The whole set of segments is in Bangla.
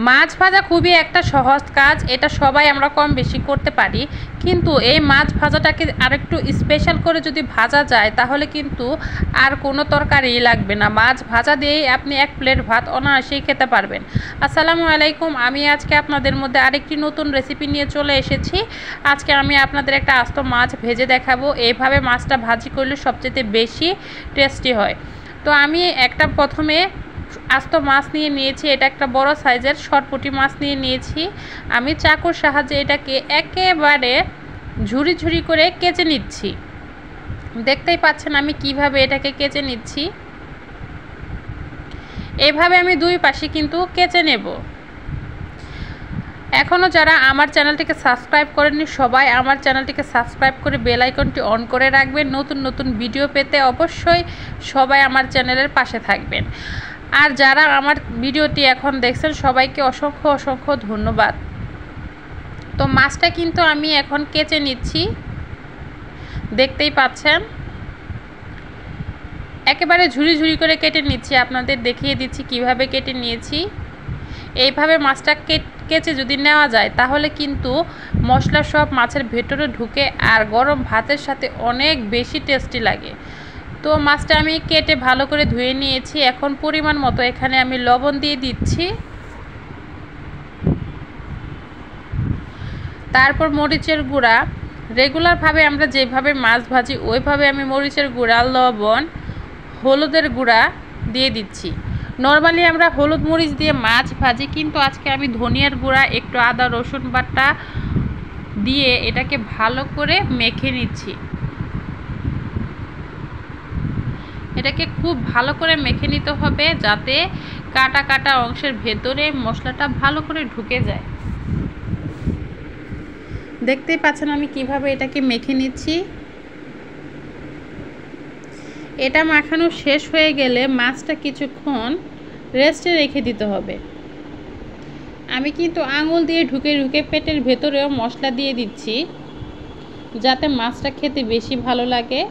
মাছ ভাজা খুবই একটা সহজ কাজ, এটা সবাই আমরা কম বেশি করতে পারি। কিন্তু এই মাছ ভাজাটাকে আরেকটু স্পেশাল করে যদি ভাজা যায় তাহলে কিন্তু আর কোনো তরকারি লাগবে না। মাছ ভাজা দিয়েই আপনি এক প্লেট ভাত অনায়াসেই খেতে পারবেন। আসসালামু আলাইকুম, আমি আজকে আপনাদের মধ্যে আরেকটি নতুন রেসিপি নিয়ে চলে এসেছি। আজকে আমি আপনাদের একটা আস্ত মাছ ভেজে দেখাবো। এইভাবে মাছটা ভাজি করলে সবচেয়ে বেশি টেস্টি হয়। তো আমি একটা প্রথমে আস্ত মাছ নিয়ে নিয়েছি। এটা একটা বড় সাইজের শর্টপুঁটি মাছ নিয়ে নিয়েছি। আমি চাকুর সাহায্যে এটাকে একেবারে ঝুরি ঝুরি করে কেচে নিচ্ছি। দেখতেই পাচ্ছেন আমি কিভাবে এটাকে কেচে নিচ্ছি। এইভাবে আমি দুই পাশে কিন্তু কেচে নেব। এখনও যারা আমার চ্যানেলটিকে সাবস্ক্রাইব করেননি সবাই আমার চ্যানেলটিকে সাবস্ক্রাইব করে বেল আইকনটি অন করে রাখবেন। নতুন নতুন ভিডিও পেতে অবশ্যই সবাই আমার চ্যানেলের পাশে থাকবেন। আর যারা আমার ভিডিওটি এখন দেখছেন সবাইকে অসংখ্য অসংখ্য ধন্যবাদ। তো মাছটা কিন্তু আমি এখন কেচে নিচ্ছি, দেখতেই পাচ্ছেন একেবারে ঝুরি ঝুরি করে কেটে নিচ্ছি। আপনাদের দেখিয়ে দিচ্ছি কিভাবে কেটে নিয়েছি। এইভাবে মাছটা কেচে যদি নেওয়া যায় তাহলে কিন্তু মশলা সব মাছের ভেতরে ঢুকে আর গরম ভাতের সাথে অনেক বেশি টেস্টি লাগে। তো মাছটা আমি কেটে ভালো করে ধুয়ে নিয়েছি। এখন পরিমাণ মতো এখানে আমি লবণ দিয়ে দিচ্ছি, তারপর মরিচের গুঁড়া। রেগুলারভাবে আমরা যেভাবে মাছ ভাজি ওইভাবে আমি মরিচের গুঁড়া, লবণ, হলুদের গুঁড়া দিয়ে দিচ্ছি। নরমালি আমরা হলুদ মরিচ দিয়ে মাছ ভাজি, কিন্তু আজকে আমি ধনিয়ার গুঁড়া, একটু আদা রসুন বাটা দিয়ে এটাকে ভালো করে মেখে নিচ্ছি। এটাকে খুব ভালো করে মেখে নিতে হবে যাতে কাটা কাটা অংশের ভেতরে মশলাটা ভালো করে ঢুকে যায়। দেখতেই পাচ্ছেন আমি কিভাবে এটাকে মেখে নিচ্ছি। এটা মাখানো শেষ হয়ে গেলে মাছটা কিছুক্ষণ রেস্টে রেখে দিতে হবে। আমি কিন্তু আঙুল দিয়ে ঢুকে ঢুকে পেটের ভেতরেও মশলা দিয়ে দিচ্ছি যাতে মাছটা খেতে বেশি ভালো লাগে।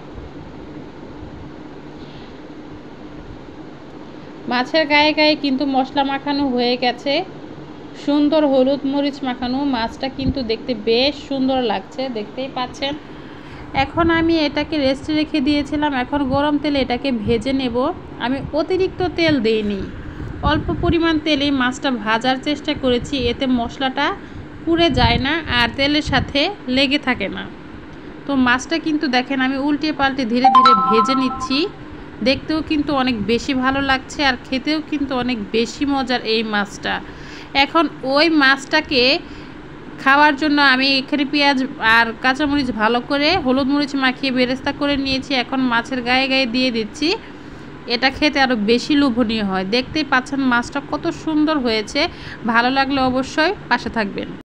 মাছের গায়ে গায়ে কিন্তু মশলা মাখানো হয়ে গেছে, সুন্দর হলুদ মরিচ মাখানো। মাছটা কিন্তু দেখতে বেশ সুন্দর লাগছে, দেখতেই পাচ্ছেন। এখন আমি এটাকে রেস্টে রেখে দিয়েছিলাম। এখন গরম তেলে এটাকে ভেজে নেব। আমি অতিরিক্ত তেল দিইনি, অল্প পরিমাণ তেলেই মাছটা ভাজার চেষ্টা করেছি, এতে মশলাটা পুড়ে যায় না আর তেলের সাথে লেগে থাকে না। তো মাছটা কিন্তু দেখেন আমি উল্টে পাল্টে ধীরে ধীরে ভেজে নিচ্ছি। দেখতেও কিন্তু অনেক বেশি ভালো লাগছে আর খেতেও কিন্তু অনেক বেশি মজার এই মাছটা। এখন ওই মাছটাকে খাওয়ার জন্য আমি এখানে পেঁয়াজ আর কাঁচামরিচ ভালো করে হলুদ মরিচ মাখিয়ে বেরেস্তা করে নিয়েছি। এখন মাছের গায়ে গায়ে দিয়ে দিচ্ছি। এটা খেতে আরও বেশি লোভনীয় হয়। দেখতেই পাচ্ছেন মাছটা কত সুন্দর হয়েছে। ভালো লাগলে অবশ্যই পাশে থাকবেন।